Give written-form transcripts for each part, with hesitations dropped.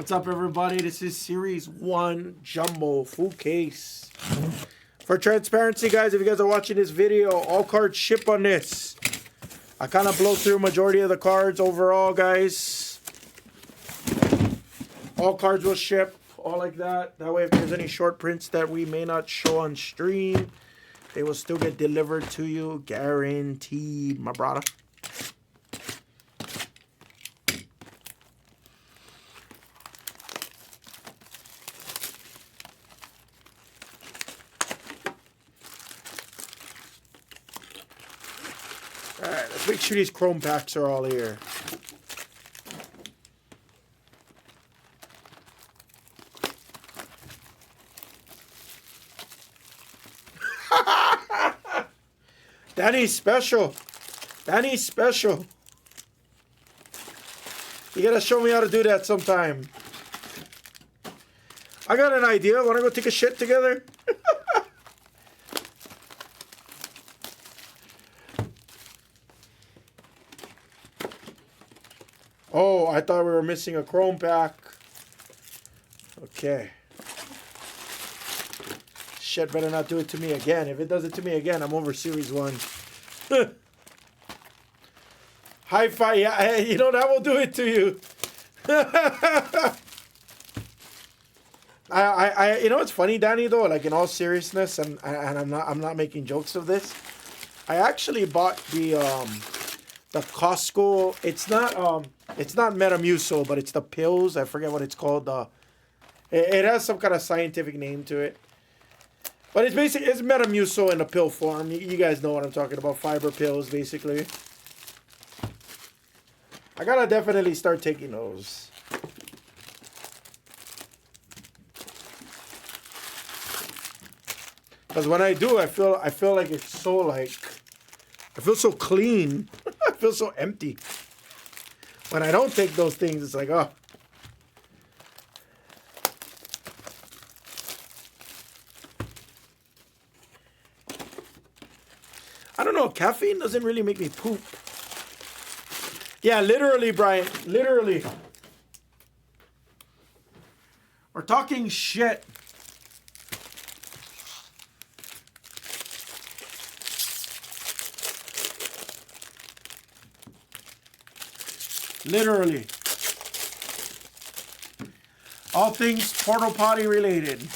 What's up, everybody? This is Series 1 Jumbo full case. For transparency, guys, if you guys are watching this video, all cards ship on this. I kind of blow through majority of the cards overall, guys. All cards will ship, all like that. That way, if there's any short prints that we may not show on stream, they will still get delivered to you, guaranteed, my brother. Alright, let's make sure these chrome packs are all here. Danny's special. Danny's special. You gotta show me how to do that sometime. I got an idea. Wanna go take a shit together? Oh, I thought we were missing a chrome pack. Okay. Shit better not do it to me again. If it does it to me again, I'm over Series 1. High five. Yeah, you know, that will do it to you. You know what's funny, Danny, though? Like, in all seriousness, and I'm not making jokes of this. I actually bought the Costco. It's not Metamucil, but it's the pills. I forget what it's called. It has some kind of scientific name to it. But it's basically, it's Metamucil in a pill form. You guys know what I'm talking about. Fiber pills, basically. I gotta definitely start taking those. Because when I do, I feel like it's so like, I feel so clean. I feel so empty. When I don't take those things, it's like, oh. I don't know. Caffeine doesn't really make me poop. Yeah, literally, Brian. Literally. We're talking shit. Literally. All things portal potty related.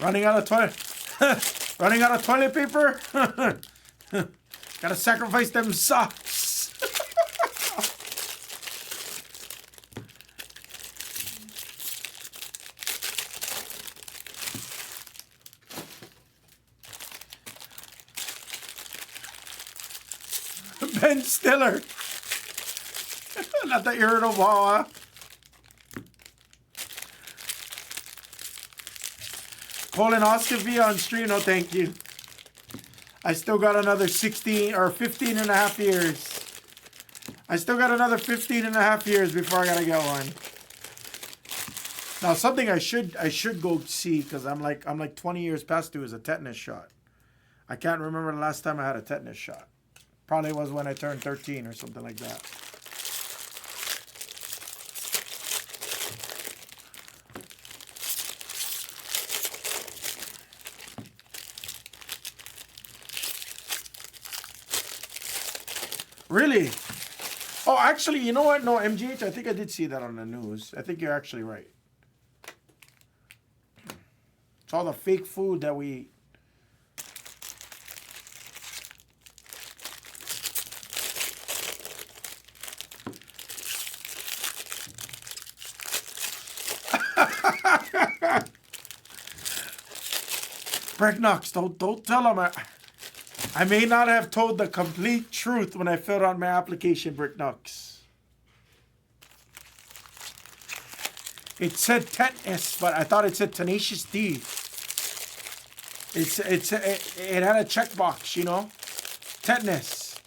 Running out of toilet paper? Gotta sacrifice them socks. Ben Stiller. Not the irritable, huh? Colonoscopy on stream? No, thank you. I still got another 16 or 15 and a half years. I still got another 15 and a half years before I gotta get one. Now, something I should go see, because I'm like 20 years past due, is a tetanus shot. I can't remember the last time I had a tetanus shot. Probably was when I turned 13 or something like that. Really? Oh, actually, you know what? No, MGH, I think I did see that on the news. I think you're actually right. It's all the fake food that we eat. Brett Knox, don't tell him I may not have told the complete truth when I filled out my application, Britt Knox. It said tetanus, but I thought it said tenacious D. It had a checkbox, you know, tetanus.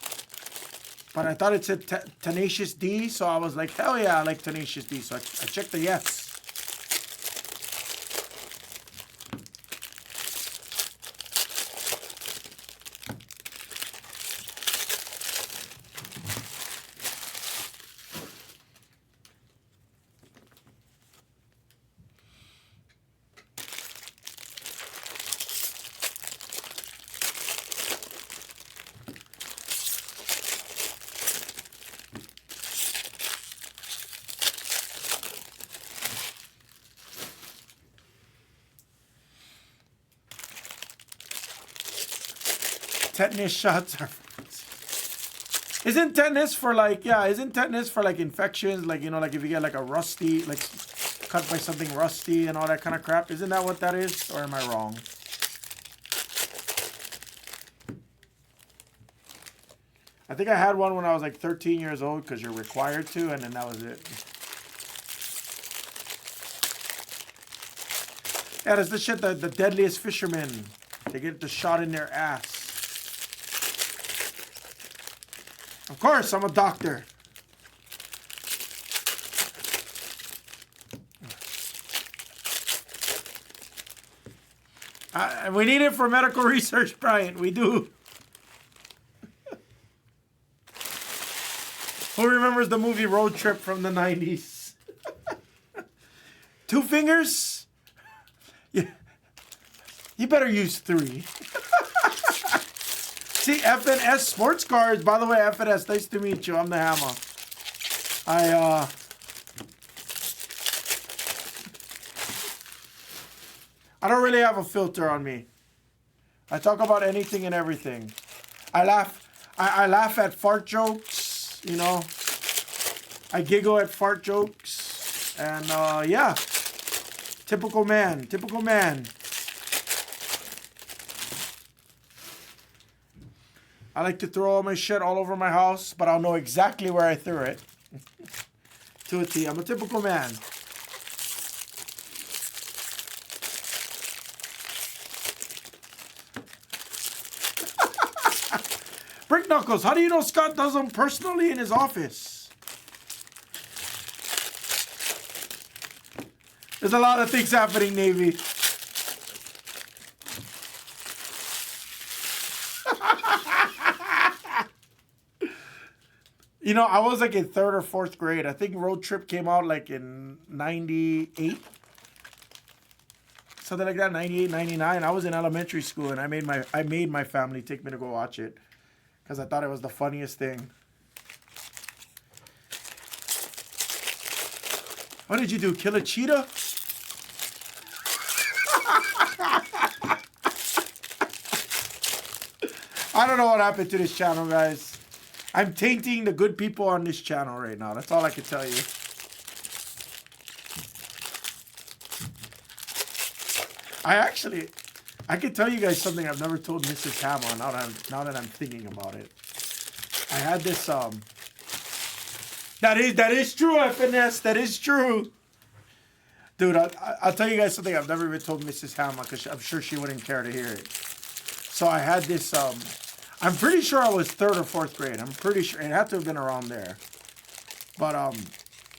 But I thought it said tenacious D, so I was like, hell yeah, I like tenacious D. So I checked the yes. tetanus shots are... Isn't tetanus for like, yeah, isn't tetanus for like infections? Like, you know, like if you get like a rusty, like cut by something rusty and all that kind of crap. Isn't that what that is? Or am I wrong? I think I had one when I was like 13 years old because you're required to, and then that was it. Yeah, that's the shit, the deadliest fishermen. They get the shot in their ass. Of course, I'm a doctor. We need it for medical research, Brian. We do. Who remembers the movie Road Trip from the 90s? Two fingers? Yeah. You better use three. See, F&S Sports Cards. By the way, F&S, nice to meet you. I'm the Hammer. I don't really have a filter on me. I talk about anything and everything. I laugh at fart jokes, you know. I giggle at fart jokes. And yeah. Typical man. Typical man. I like to throw all my shit all over my house, but I'll know exactly where I threw it. To a T. I'm a typical man. Brick Knuckles, how do you know Scott does them personally in his office? There's a lot of things happening, Navy. You know, I was like in 3rd or 4th grade. I think Road Trip came out like in 98. Something like that, 98, 99. I was in elementary school and I made my family take me to go watch it. Because I thought it was the funniest thing. What did you do? Kill a cheetah? I don't know what happened to this channel, guys. I'm tainting the good people on this channel right now. That's all I can tell you. I can tell you guys something I've never told Mrs. Hammer now that I'm thinking about it. I had this, that is true, FNS. That is true. Dude, I'll tell you guys something I've never even told Mrs. Hammer because I'm sure she wouldn't care to hear it. So I had this, I'm pretty sure I was 3rd or 4th grade. I'm pretty sure. It had to have been around there. But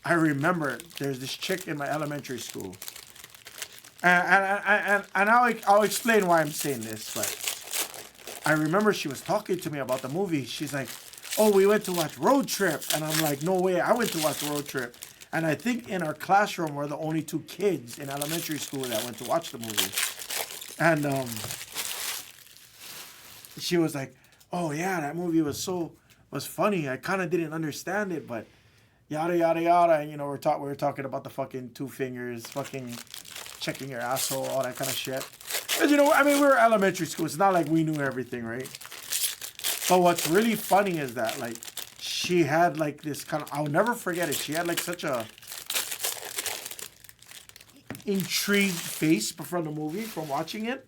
I remember there's this chick in my elementary school. And I'll explain why I'm saying this. But I remember she was talking to me about the movie. She's like, oh, we went to watch Road Trip. And I'm like, no way, I went to watch Road Trip. And I think in our classroom we're the only 2 kids in elementary school that went to watch the movie. And she was like, oh yeah, that movie was funny. I kind of didn't understand it, but yada yada yada. And you know, we were talking about the fucking 2 fingers, fucking checking your asshole, all that kind of shit. Because you know, I mean, we were elementary school. It's not like we knew everything, right? But what's really funny is that like she had like this kind of, I'll never forget it. She had like such a intrigued face from the movie, from watching it.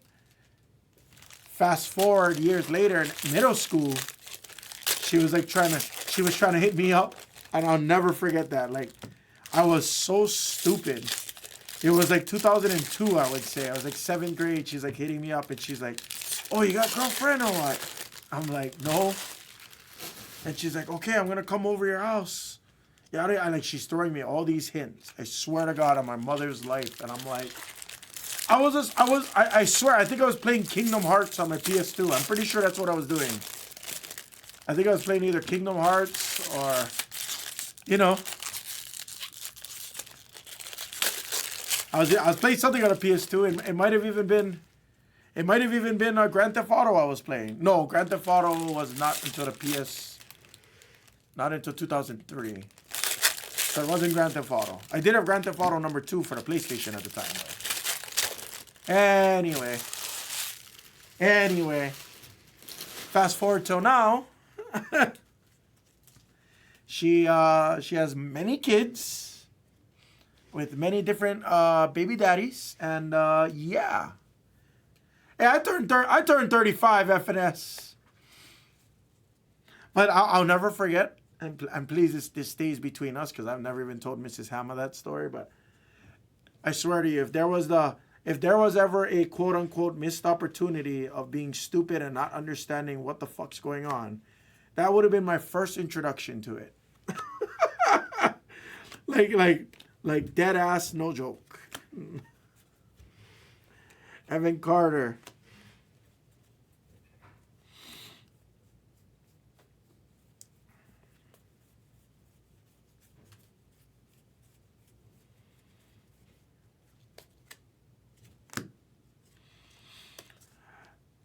Fast forward years later in middle school, she was trying to hit me up, and I'll never forget that. Like, I was so stupid. It was like 2002, I would say. I was like 7th grade. She's like hitting me up, and she's like, oh, you got a girlfriend or what? I'm like, no. And she's like, okay, I'm gonna come over your house. Yeah, she's throwing me all these hints. I swear to God, on my mother's life, and I'm like, I swear, I think I was playing Kingdom Hearts on my PS2. I'm pretty sure that's what I was doing. I think I was playing either Kingdom Hearts or, you know, I was playing something on a PS2, and it might have even been Grand Theft Auto I was playing. No, Grand Theft Auto was not until not until 2003. So it wasn't Grand Theft Auto. I did have Grand Theft Auto number 2 for the PlayStation at the time, though. Anyway. Fast forward till now, she has many kids with many different baby daddies, and yeah. Hey, I turned 35 FNS, but I'll never forget. And please, this stays between us because I've never even told Mrs. Hammer that story. But I swear to you, if there was ever a quote unquote missed opportunity of being stupid and not understanding what the fuck's going on, that would have been my first introduction to it. like dead ass, no joke. Evan Carter.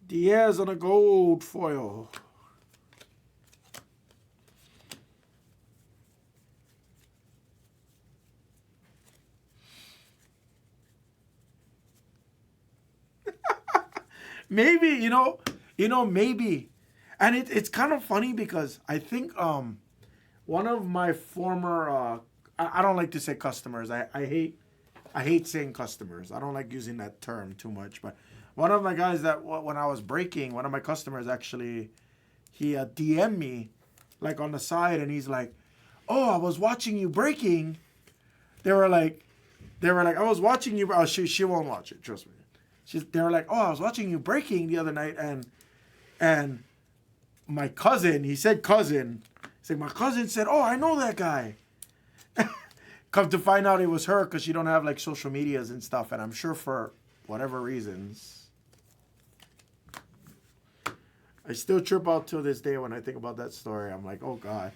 Diaz on a gold foil. Maybe, maybe. And it's kind of funny because I think one of my former I don't like to say customers. I hate saying customers. I don't like using that term too much, but one of my guys that when I was breaking, one of my customers actually, he DM'd me like on the side, and he's like, "Oh, I was watching you breaking." They were like, "I was watching you." Oh, she won't watch it. Trust me. They were like, "Oh, I was watching you breaking the other night, and my cousin," he said cousin. He's like, "My cousin said, oh, I know that guy." Come to find out it was her because she don't have like social medias and stuff, and I'm sure for whatever reasons. I still trip out till this day when I think about that story. I'm like, oh God.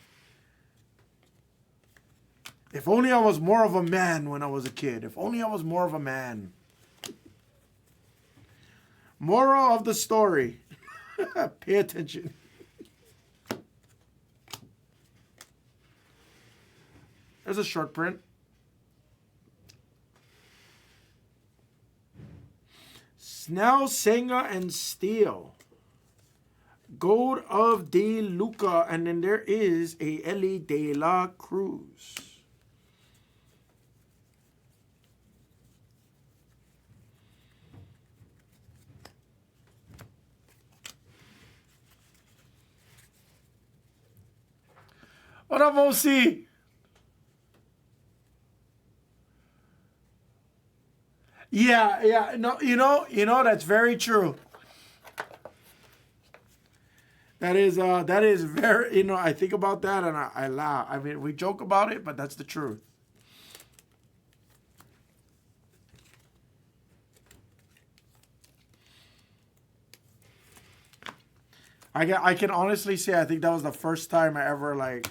If only I was more of a man when I was a kid. If only I was more of a man. Moral of the story. Pay attention. There's a short print. Snell, Senga, and Steele. Gold of De Luca. And then there is a Ellie De La Cruz. What up, OC? Yeah, no, that's very true. That is very, I think about that and I laugh. I mean, we joke about it, but that's the truth. I can honestly say I think that was the first time I ever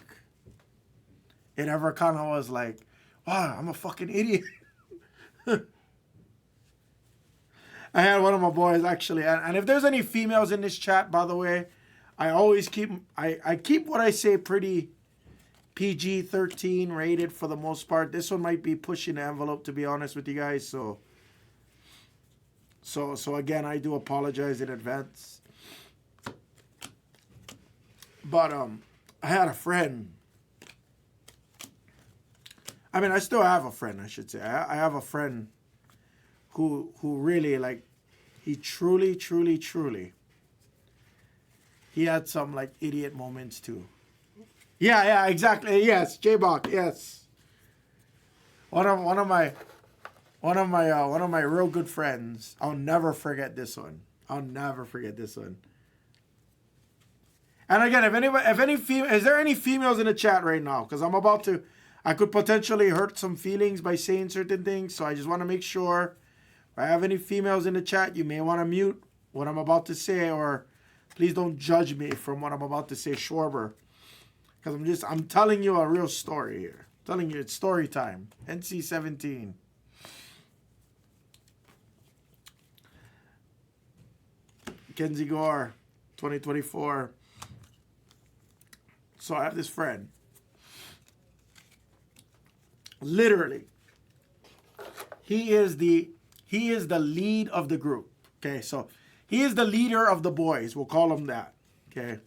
it ever kind of was like, wow, I'm a fucking idiot. I had one of my boys actually, and if there's any females in this chat, by the way, I always keep I keep what I say pretty PG-13 rated for the most part. This one might be pushing the envelope, to be honest with you guys. So again, I do apologize in advance. But I had a friend. I mean, I still have a friend, I should say. I have a friend who really, he truly, he had some, idiot moments, too. Yeah, exactly. Yes, J-Bach, yes. One of my real good friends. I'll never forget this one. And again, is there any females in the chat right now? Because I could potentially hurt some feelings by saying certain things. So I just want to make sure. If I have any females in the chat, you may want to mute what I'm about to say, or please don't judge me from what I'm about to say, Schwarber. Because I'm telling you a real story here. I'm telling you, it's story time. NC-17. Kenzie Gore, 2024. So I have this friend. Literally, he is the lead of the group. Okay, so he is the leader of the boys. We'll call him that. Okay.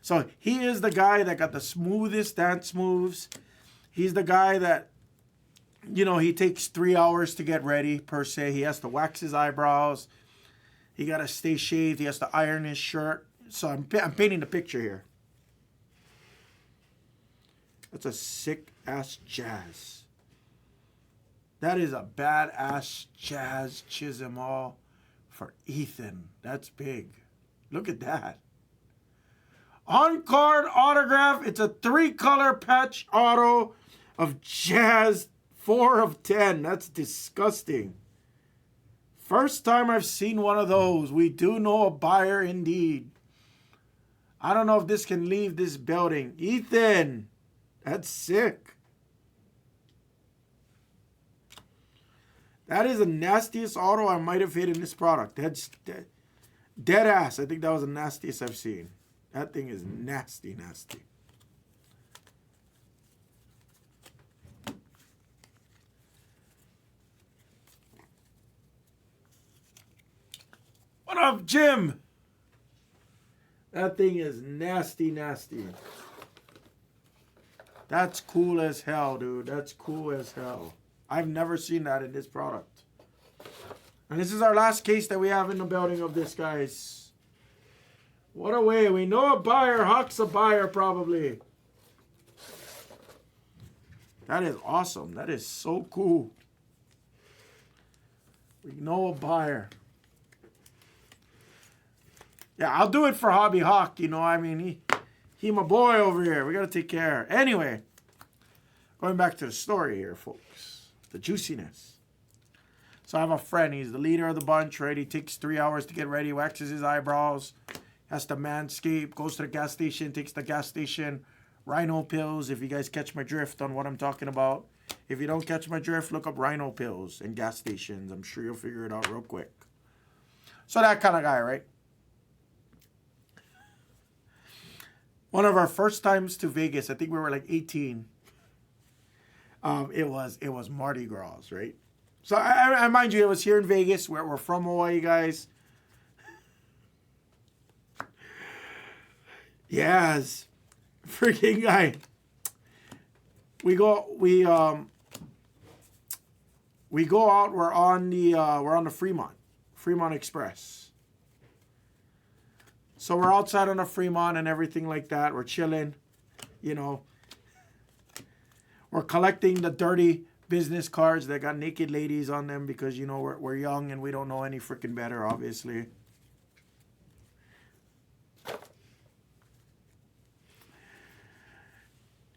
So he is the guy that got the smoothest dance moves. He's the guy that, you know, he takes 3 hours to get ready, per se. He has to wax his eyebrows. He got to stay shaved. He has to iron his shirt. So I'm painting the picture here. That's a sick-ass jazz. That is a badass jazz Chisimau for Ethan. That's big. Look at that. On-card autograph. It's a 3-color patch auto of Jazz 4 of 10. That's disgusting. First time I've seen one of those. We do know a buyer indeed. I don't know if this can leave this building. Ethan, that's sick. That is the nastiest auto I might have hit in this product. That's dead ass. I think that was the nastiest I've seen. That thing is nasty, nasty. What up, Jim? That thing is nasty, nasty. That's cool as hell, dude. That's cool as hell. I've never seen that in this product. And this is our last case that we have in the building of this, guys. What a way. We know a buyer. Hawk's a buyer, probably. That is awesome. That is so cool. We know a buyer. Yeah, I'll do it for Hobby Hawk. You know, I mean, he my boy over here. We got to take care. Anyway, going back to the story here, folks. The juiciness. So I have a friend. He's the leader of the bunch, right? He takes 3 hours to get ready, waxes his eyebrows, has to manscape, goes to the gas station, takes the gas station Rhino pills, if you guys catch my drift on what I'm talking about. If you don't catch my drift, look up Rhino pills and gas stations. I'm sure you'll figure it out real quick. So that kind of guy, right? One of our first times to Vegas, I think we were like 18. It was Mardi Gras, right? So I mind you, it was here in Vegas. We're from Hawaii, guys. Yes, freaking guy. We go out. We're on the Fremont Express. So we're outside on the Fremont and everything like that. We're chilling, you know. We're collecting the dirty business cards that got naked ladies on them because, you know, we're young and we don't know any freaking better, obviously.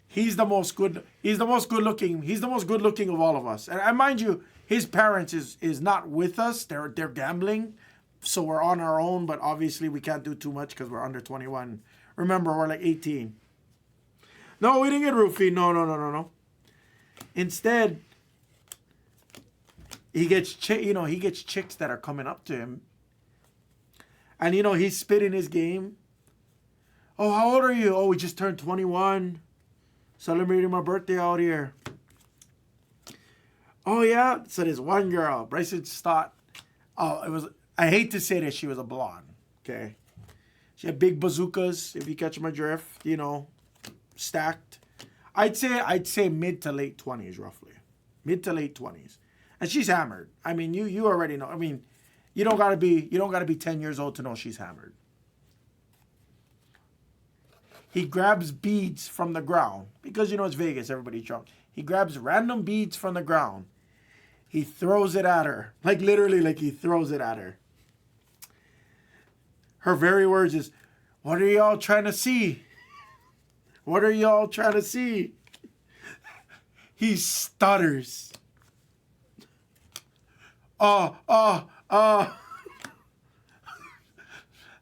He's the most good looking of all of us. And mind you, his parents is not with us. They're gambling. So we're on our own, but obviously we can't do too much because we're under 21. Remember, we're like 18. No, we didn't get roofied. No. Instead, he gets chicks that are coming up to him. And, you know, he's spitting his game. Oh, how old are you? Oh, we just turned 21. Celebrating my birthday out here. Oh, yeah? So there's one girl, Bryson Stott. Oh, I hate to say this, she was a blonde, okay? She had big bazookas, if you catch my drift, you know, stacked. I'd say mid to late 20s, roughly. Mid to late 20s. And she's hammered. I mean, you already know. I mean, you don't gotta be 10 years old to know she's hammered. He grabs beads from the ground. Because, you know, it's Vegas, everybody's drunk. He grabs random beads from the ground. He throws it at her. Like, literally, like he throws it at her. Her very words is, "What are y'all trying to see? What are y'all trying to see?" He stutters. Let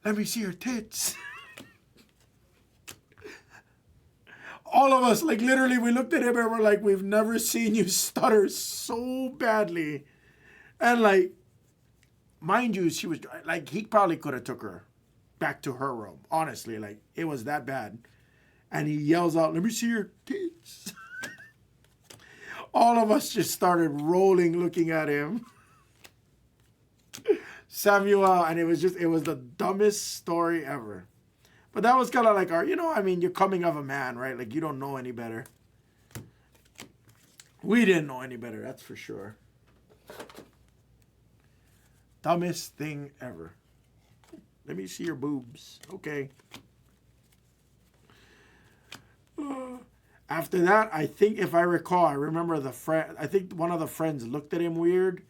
me see your tits. All of us, like literally, we looked at him and we're like, we've never seen you stutter so badly. And like, mind you, she was like, he probably could have took her back to her room. Honestly, like, it was that bad. And he yells out, "Let me see your tits." All of us just started rolling looking at him. Samuel, and it was the dumbest story ever. But that was kind of like our, I mean, you're coming of a man, right? Like, you don't know any better. We didn't know any better, that's for sure. Dumbest thing ever. Let me see your boobs. Okay. After that, I think if I recall, I remember I think one of the friends looked at him weird.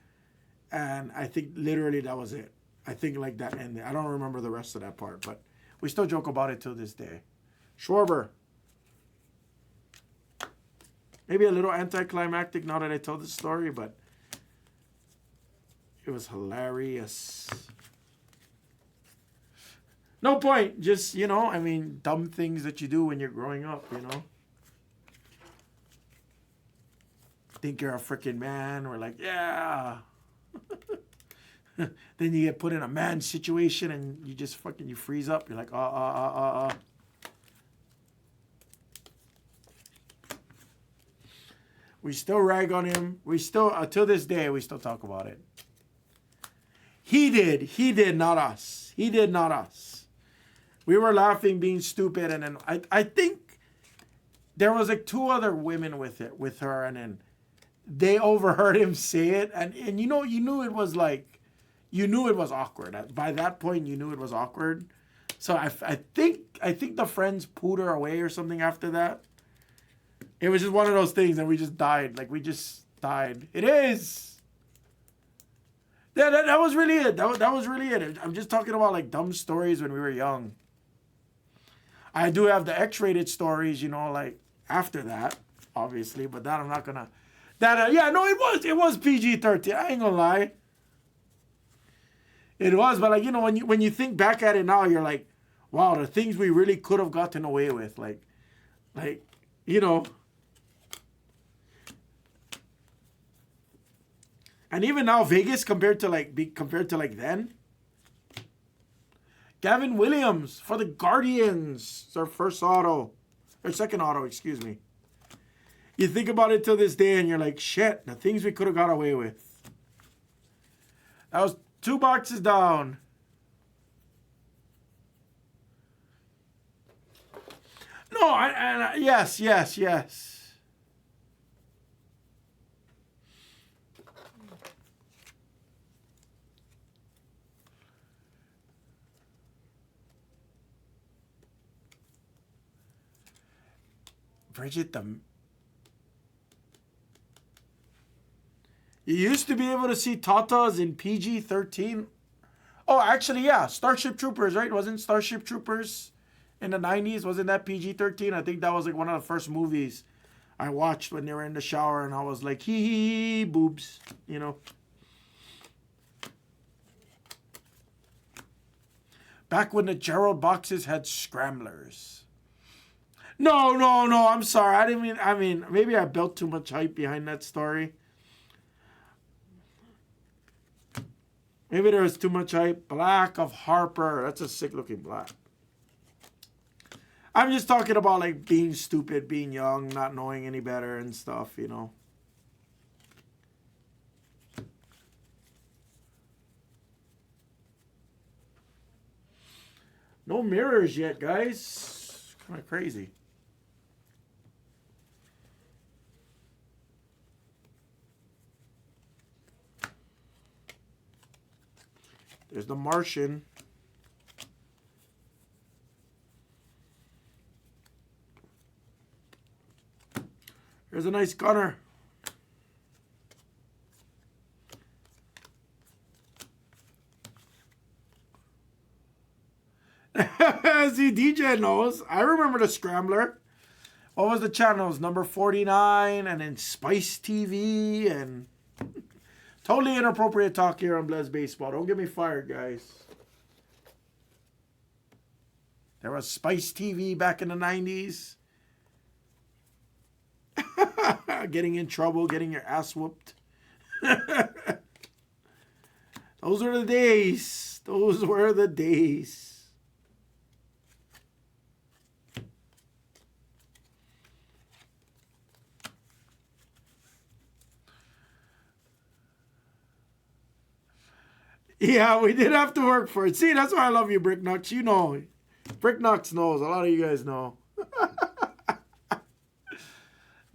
And I think literally that was it. I think like that ended. I don't remember the rest of that part, but we still joke about it till this day. Schwarber. Maybe a little anticlimactic now that I told the story, but it was hilarious. No point. Just, I mean, dumb things that you do when you're growing up, Think you're a freaking man. We're like, yeah. Then you get put in a man situation and you just you freeze up. You're like, We still rag on him. We still, till this day, we still talk about it. He did, not us. He did, not us. We were laughing, being stupid, and then I think there was like 2 other women with her, and then they overheard him say it, and you knew it was like, you knew it was awkward. By that point, you knew it was awkward. So I think the friends pooed her away or something after that. It was just one of those things, and we just died. Like, we just died. It is. Yeah, that was really it. That was really it. I'm just talking about, like, dumb stories when we were young. I do have the X-rated stories, like, after that, obviously. But that I'm not going to... it was PG-13. I ain't going to lie. It was, but, like, when you think back at it now, you're like, wow, the things we really could have gotten away with. Like, And even now, Vegas compared to then. Gavin Williams for the Guardians. It's our second auto, excuse me. You think about it till this day and you're like, shit, the things we could have got away with. That was 2 boxes down. No, yes. Bridget, you used to be able to see Tatas in PG-13. Oh, actually, yeah. Starship Troopers, right? Wasn't Starship Troopers in the 90s? Wasn't that PG-13? I think that was like one of the first movies I watched when they were in the shower, and I was like, hee, boobs, Back when the Gerald boxes had scramblers. No, I'm sorry. I mean, maybe I built too much hype behind that story. Maybe there was too much hype. Black of Harper. That's a sick-looking black. I'm just talking about, like, being stupid, being young, not knowing any better and stuff, No mirrors yet, guys. Kind of crazy. There's the Martian. There's a nice gunner. See, DJ knows. I remember the Scrambler. What was the channels? Number 49 and then Spice TV and... Totally inappropriate talk here on Blez Baseball. Don't get me fired, guys. There was Spice TV back in the 90s. Getting in trouble, getting your ass whooped. Those were the days. Those were the days. Yeah, we did have to work for it. See, that's why I love you, Brick Nuts. Bricknox knows. A lot of you guys know.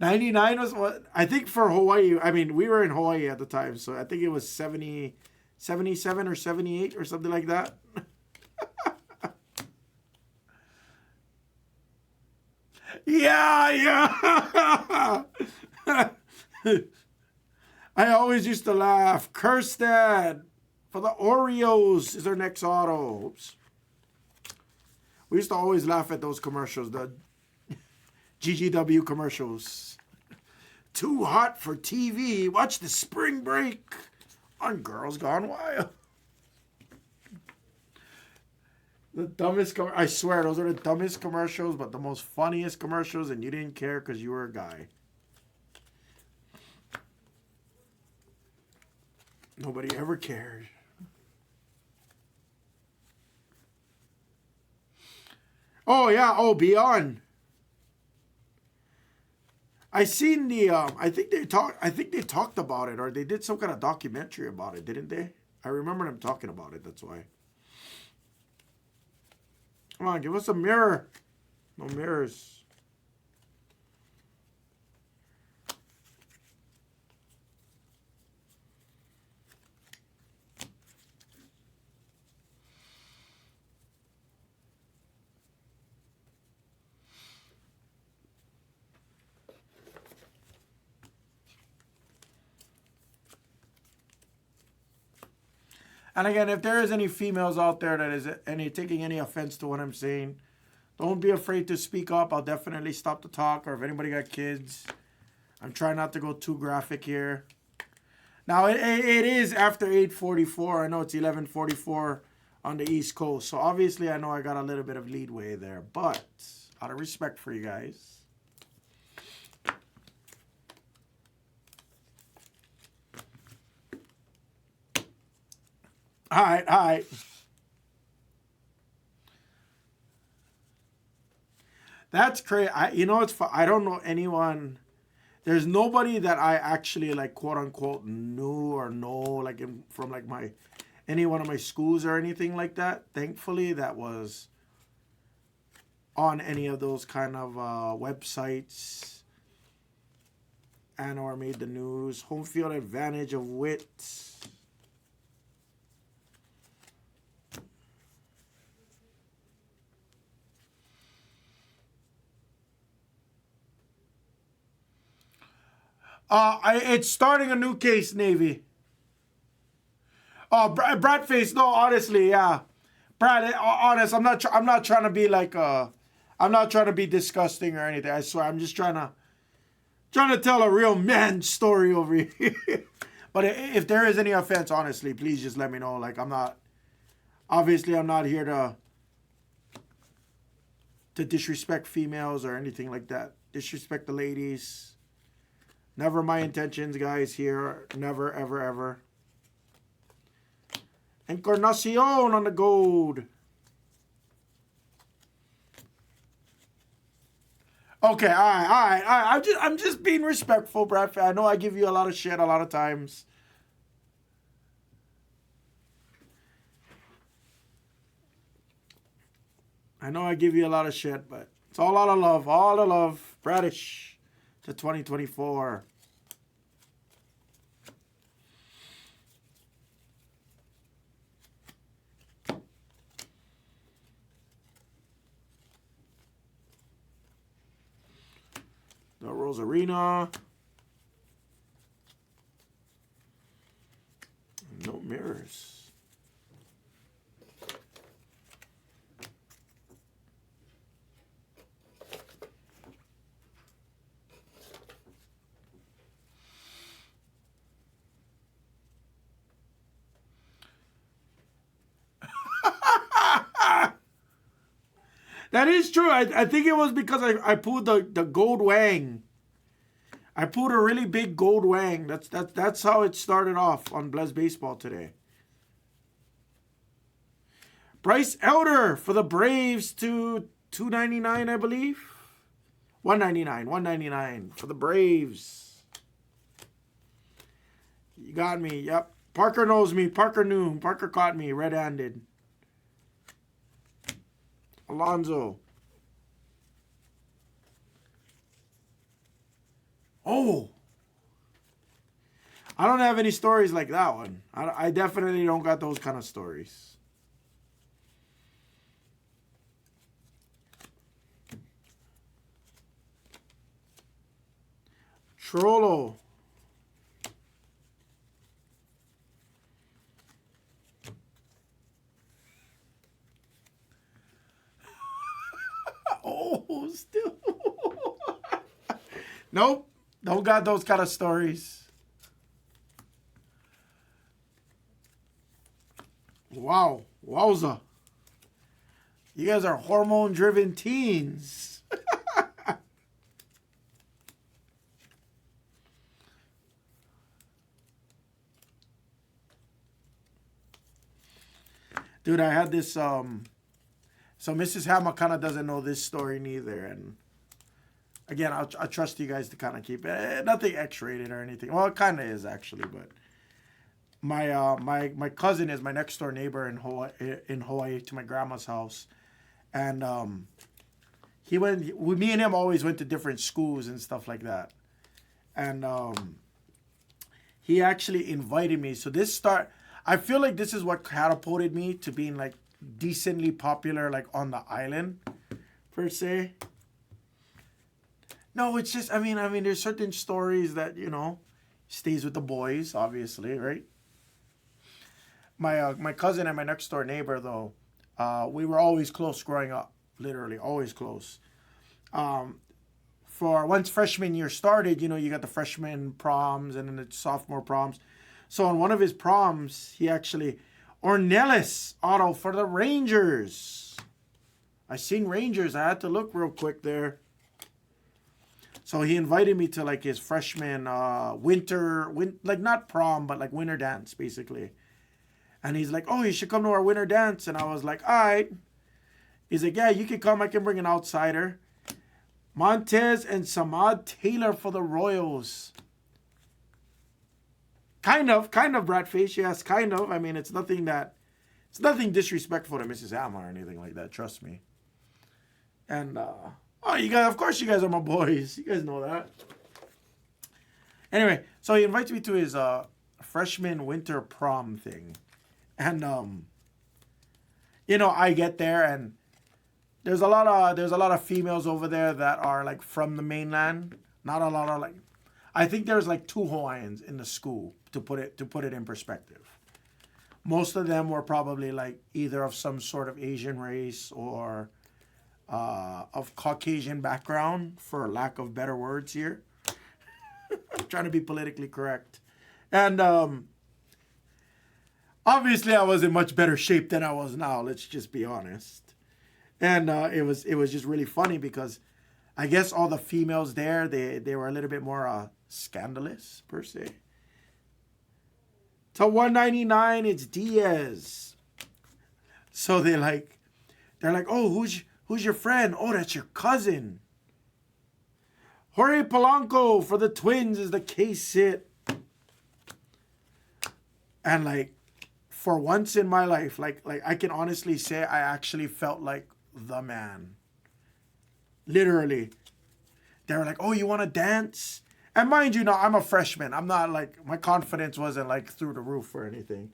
99 was what? I think for Hawaii. I mean, we were in Hawaii at the time, so I think it was 70, 77 or 78 or something like that. Yeah. I always used to laugh. Kirstad for the Oreos is our next auto. Oops. We used to always laugh at those commercials, the GGW commercials. Too hot for TV. Watch the spring break on Girls Gone Wild. The dumbest, I swear, those are the dumbest commercials, but the most funniest commercials, and you didn't care because you were a guy. Nobody ever cared. Oh, yeah. Oh, Beyond. I seen the, I think they talked about it, or they did some kind of documentary about it, didn't they? I remember them talking about it, that's why. Come on, give us a mirror. No mirrors. And again, if there is any females out there that is taking any offense to what I'm saying, don't be afraid to speak up. I'll definitely stop the talk. Or if anybody got kids, I'm trying not to go too graphic here. Now, it is after 8:44. I know it's 11:44 on the East Coast. So obviously, I know I got a little bit of leadway there. But out of respect for you guys. All right. That's crazy. I don't know anyone. There's nobody that I actually like, quote unquote, knew or know like from like any one of my schools or anything like that. Thankfully, that was on any of those kind of websites and or made the news. Home field advantage of Witt. It's starting a new case, Navy. Oh, Brad Face. No, honestly, yeah, Brad. Honest, I'm not trying to be like I'm not trying to be disgusting or anything. I swear, I'm just trying to tell a real man story over here. But if there is any offense, honestly, please just let me know. Like I'm not here to disrespect females or anything like that. Disrespect the ladies. Never my intentions, guys, here. Never, ever, ever. Encarnacion on the gold. Okay, all right. I'm just being respectful, Brad. I know I give you a lot of shit a lot of times. I know I give you a lot of shit, but it's all out of love. All the love. Bradish to 2024. The Rosarina. No mirrors. That is true. I think it was because I pulled the gold wang. I pulled a really big gold wang. That's how it started off on Blez Baseball today. Bryce Elder for the Braves to $299, I believe. $199 for the Braves. You got me. Yep. Parker knows me. Parker knew. Parker caught me red-handed. Alonzo. Oh. I don't have any stories like that one. I definitely don't got those kind of stories. Trollo. Oh, still. Nope. Don't got those kind of stories. Wow. Wowza. You guys are hormone-driven teens. Dude, I had this, so Mrs. Hammer kind of doesn't know this story neither, and again, I trust you guys to kind of keep it. Nothing X-rated or anything. Well, it kind of is, actually, but my cousin is my next door neighbor in Hawaii to my grandma's house, and me and him always went to different schools and stuff like that, and he actually invited me. So I feel like this is what catapulted me to being like decently popular, like on the island, per se. No, it's just I mean, there's certain stories that stays with the boys, obviously, right? My cousin and my next door neighbor, though, we were always close growing up, literally always close. For once freshman year started, you got the freshman proms and then the sophomore proms. So on one of his proms, he actually Ornelas auto for the Rangers. I seen Rangers. I had to look real quick there. So he invited me to like his freshman like not prom, but like winter dance, basically. And he's like, oh, you should come to our winter dance. And I was like, all right. He's like, yeah, you can come. I can bring an outsider. Montez and Samad Taylor for the Royals. Kind of, Bradfish, yes, kind of. I mean, it's nothing disrespectful to Mrs. Hammer or anything like that, trust me. And, you guys, of course you guys are my boys. You guys know that. Anyway, so he invites me to his freshman winter prom thing. And, I get there and there's a lot of females over there that are like from the mainland. Not a lot of like, I think there's like 2 Hawaiians in the school, to put it in perspective. Most of them were probably like either of some sort of Asian race or of Caucasian background, for lack of better words here. I'm trying to be politically correct. And obviously I was in much better shape than I was now, let's just be honest. And it was just really funny because I guess all the females there, they were a little bit more scandalous, per se. To 199, it's Diaz. So they're like, oh, who's your friend? Oh, that's your cousin. Jorge Polanco for the Twins is the case hit. And like, for once in my life, like I can honestly say I actually felt like the man. Literally. They were like, oh, you want to dance? And mind you, now I'm a freshman. I'm not like, my confidence wasn't like through the roof or anything.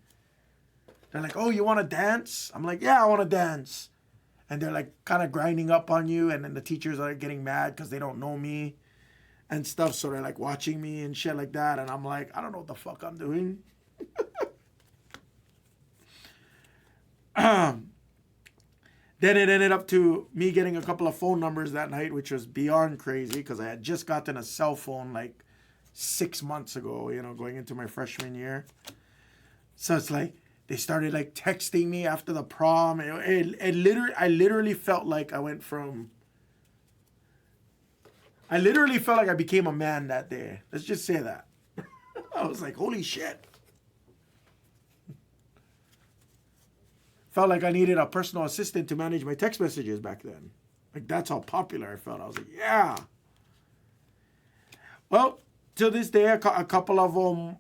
They're like, oh, you want to dance? I'm like, yeah, I want to dance. And they're like kind of grinding up on you. And then the teachers are getting mad because they don't know me and stuff. So they're like watching me and shit like that. And I'm like, I don't know what the fuck I'm doing. Then it ended up to me getting a couple of phone numbers that night, which was beyond crazy because I had just gotten a cell phone like 6 months ago, going into my freshman year. So it's like they started like texting me after the prom. I literally felt like I became a man that day. Let's just say that. I was like, holy shit. Felt like I needed a personal assistant to manage my text messages back then. Like, that's how popular I felt. I was like, yeah. Well, to this day, a couple of them,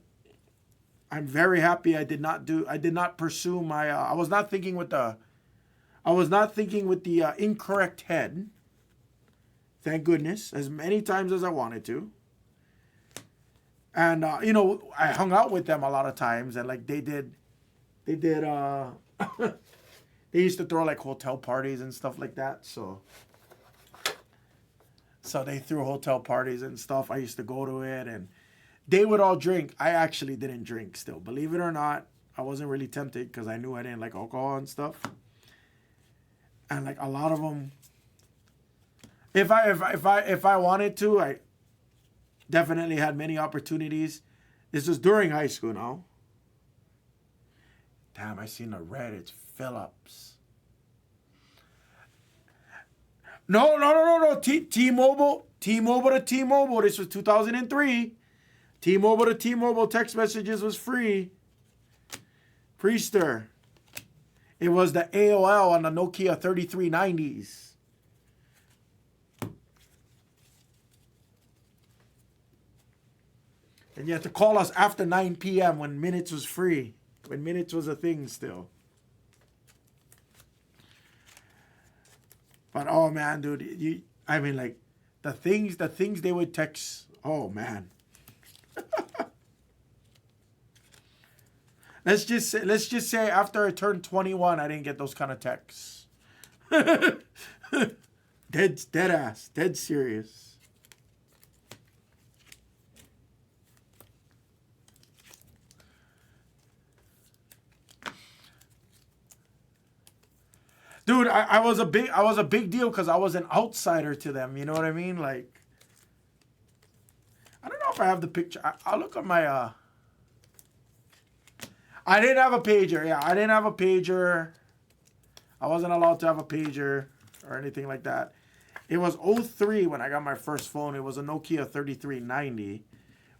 I'm very happy I did not pursue my, I was not thinking with the I was not thinking with the incorrect head. Thank goodness, as many times as I wanted to. And I hung out with them a lot of times, and like they did they used to throw like hotel parties and stuff like that. So they threw hotel parties and stuff. I used to go to it, and they would all drink. I actually didn't drink still. Believe it or not, I wasn't really tempted because I knew I didn't like alcohol and stuff. And like a lot of them, if I wanted to, I definitely had many opportunities. This was during high school now. Damn, I seen the red. It's Phillips. No. T-Mobile to T-Mobile. This was 2003. T-Mobile to T-Mobile text messages was free. Priester. It was the AOL on the Nokia 3390s. And you had to call us after 9 p.m. when minutes was free. When minutes was a thing still. But oh man, dude, like the things they would text. Oh man. Let's just say after I turned 21, I didn't get those kind of texts. Dead ass, dead serious. Dude, I was a big deal because I was an outsider to them. You know what I mean? Like, I don't know if I have the picture. I'll look at my. I didn't have a pager. Yeah, I didn't have a pager. I wasn't allowed to have a pager or anything like that. It was 03 when I got my first phone. It was a Nokia 3390,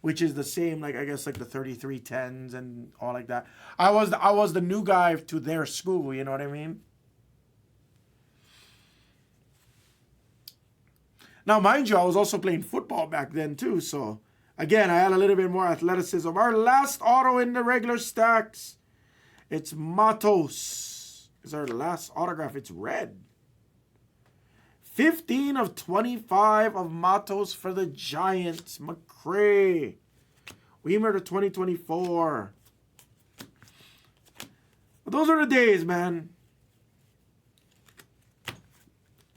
which is the same, like I guess like the 3310s and all like that. I was the new guy to their school. You know what I mean? Now, mind you, I was also playing football back then, too. So, again, I had a little bit more athleticism. Our last auto in the regular stacks. It's Matos. It's our last autograph. It's red. 15 of 25 of Matos for the Giants. McCray. Weimer to 2024. But those are the days, man.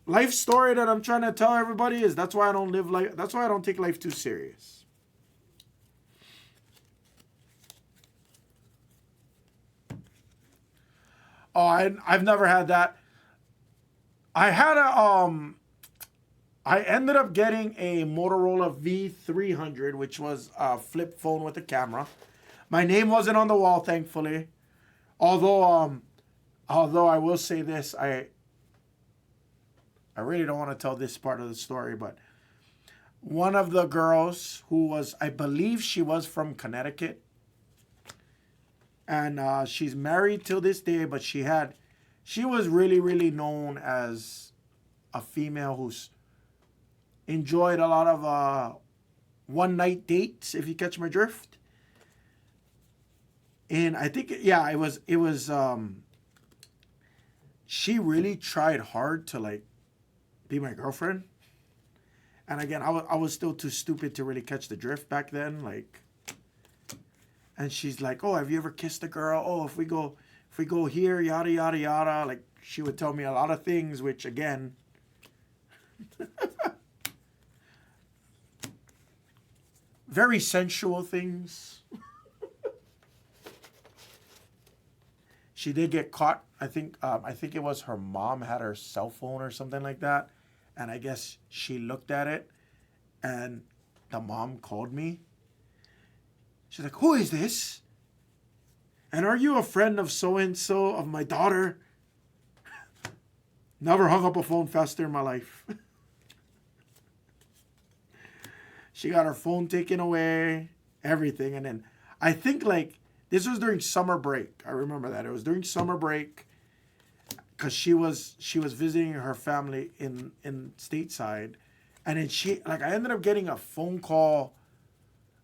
Life story that I'm trying to tell everybody is that's why I don't live life. That's why I don't take life too serious. Oh, I've never had that. I had I ended up getting a Motorola V300, which was a flip phone with a camera. My name wasn't on the wall, thankfully. Although I will say this, I really don't want to tell this part of the story, but one of the girls who was, I believe she was from Connecticut, and she's married till this day, but she was really, really known as a female who's enjoyed a lot of one-night dates, if you catch my drift. And I think, yeah, it was she really tried hard to like be my girlfriend. And again, I was still too stupid to really catch the drift back then. Like, and she's like, "Oh, have you ever kissed a girl? Oh, if we go here, yada yada yada." Like, she would tell me a lot of things, which again, very sensual things. She did get caught. I think it was her mom had her cell phone or something like that. And I guess she looked at it, and the mom called me. She's like, "Who is this? And are you a friend of so-and-so of my daughter?" Never hung up a phone faster in my life. She got her phone taken away, everything. And then I think like this was during summer break. I remember that. It was during summer break. Because she was visiting her family in stateside, and then I ended up getting a phone call.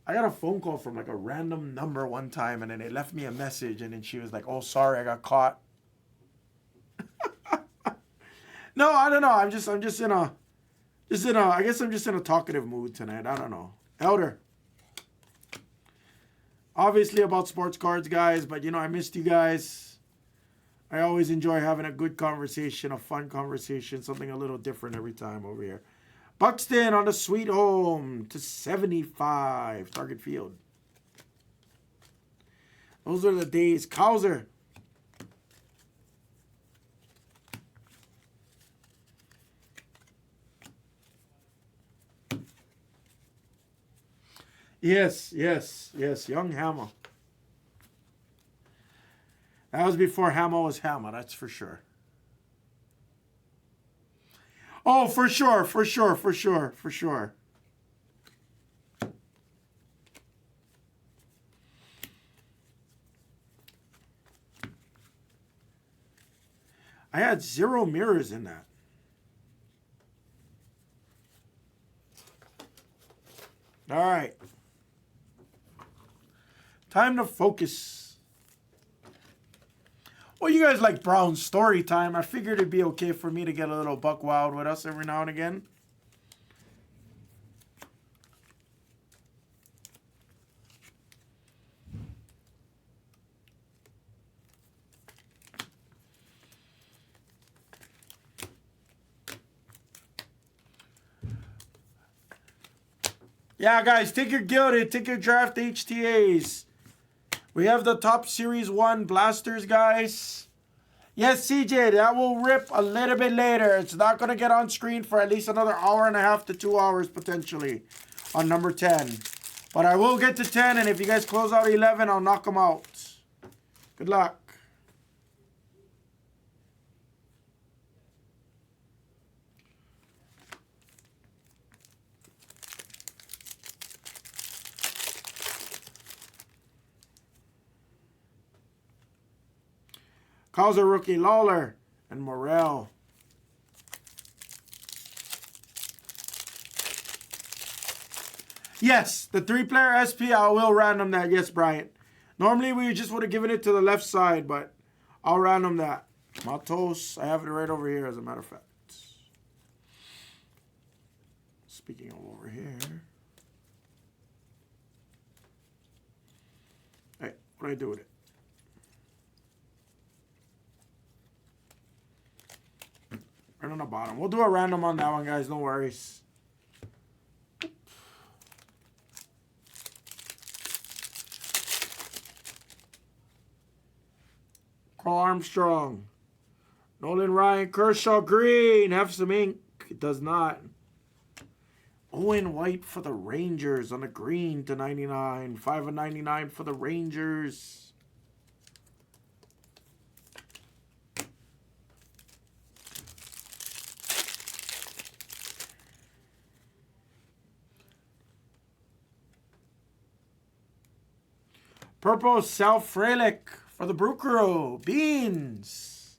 I got a phone call from like a random number one time, and then they left me a message, and then she was like, "Oh, sorry, I got caught." No, I don't know. I'm just in a, I guess I'm just in a talkative mood tonight. I don't know. Elder. Obviously about sports cards, guys, but you know, I missed you guys. I always enjoy having a good conversation, a fun conversation, something a little different every time over here. Buxton on the sweet home to 75. Target field. Those are the days. Cowser. Yes. Young Hammer. That was before Hammer was Hammer, that's for sure. Oh, for sure. I had 0 mirrors in that. All right. Time to focus. Well, you guys like Brown's story time. I figured it'd be okay for me to get a little buck wild with us every now and again. Yeah, guys, take your Gilded, take your Draft HTAs. We have the top Series 1 blasters, guys. Yes, CJ, that will rip a little bit later. It's not going to get on screen for at least another hour and a half to 2 hours, potentially, on number 10. But I will get to 10, and if you guys close out 11, I'll knock them out. Good luck. Causer rookie Lawler and Morel. Yes, the 3-player SP, I will random that. Yes, Bryant. Normally, we just would have given it to the left side, but I'll random that. Matos, I have it right over here, as a matter of fact. Speaking of over here. Hey, what do I do with it? Right on the bottom. We'll do a random on that one, guys. No worries. Carl Armstrong. Nolan Ryan. Kershaw Green. Have some ink. It does not. Owen White for the Rangers on the green to 99. 5 of 99 for the Rangers. Purple Sal Frelick for the Brew Crew. Beans.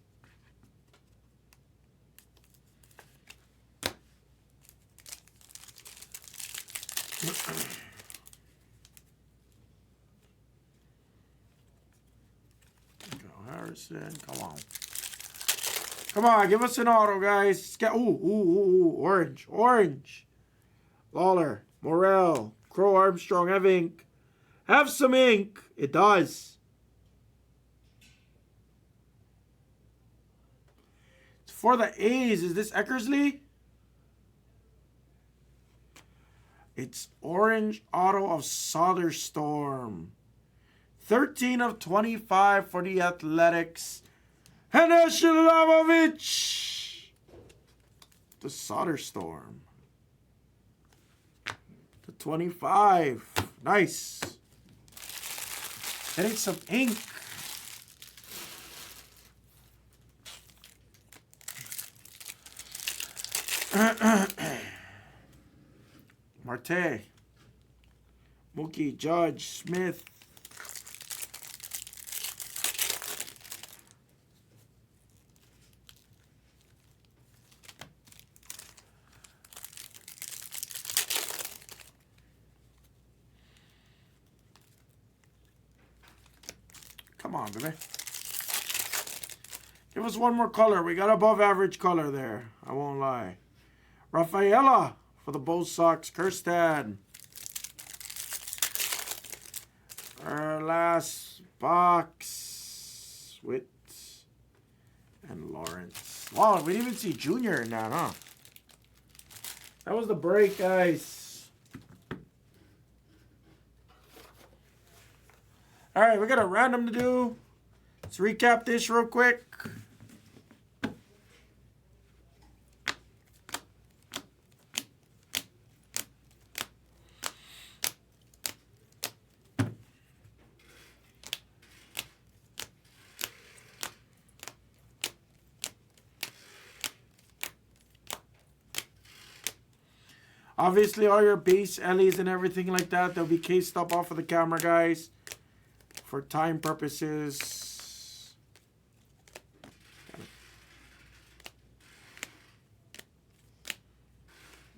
Harrison, come on. Come on, give us an auto, guys. Ooh, orange. Lawler, Morel, Crow Armstrong, have ink. Have some ink. It does. It's for the A's. Is this Eckersley? It's orange auto of Soderstorm. 13 of 25 for the Athletics. Henna Shilovich. The Soderstorm. The 25. Nice. Getting some ink. Marte. Mookie, Judge, Smith. Come on, baby. Give us one more color. We got above average color there. I won't lie. Rafaela for the Bull Sox. Kirstad. Our last box. Witt and Lawrence. Wow, we didn't even see Junior in that, huh? That was the break, guys. All right, we got a random to do. Let's recap this real quick. Obviously, all your base Ellie's and everything like that, they'll be cased up off of the camera, guys, for time purposes.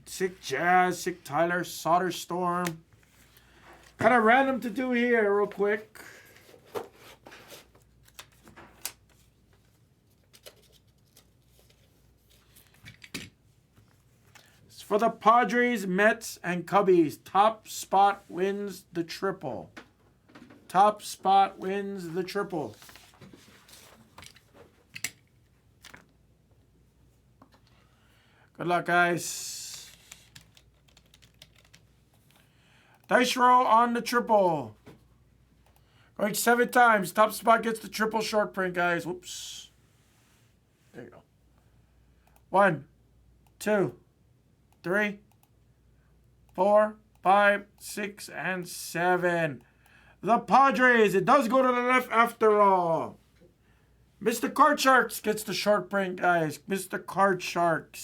Sick Jazz, Sick Tyler, Solder Storm. Kind of random to do here real quick. For the Padres, Mets, and Cubbies, top spot wins the triple. Top spot wins the triple. Good luck, guys. Dice roll on the triple. Going 7 times. Top spot gets the triple short print, guys. Whoops. There you go. 1, 2, 3, 4, 5, 6, and 7. The Padres. It does go to the left after all. Mr. Card Sharks gets the short print, guys. Mr. Card Sharks.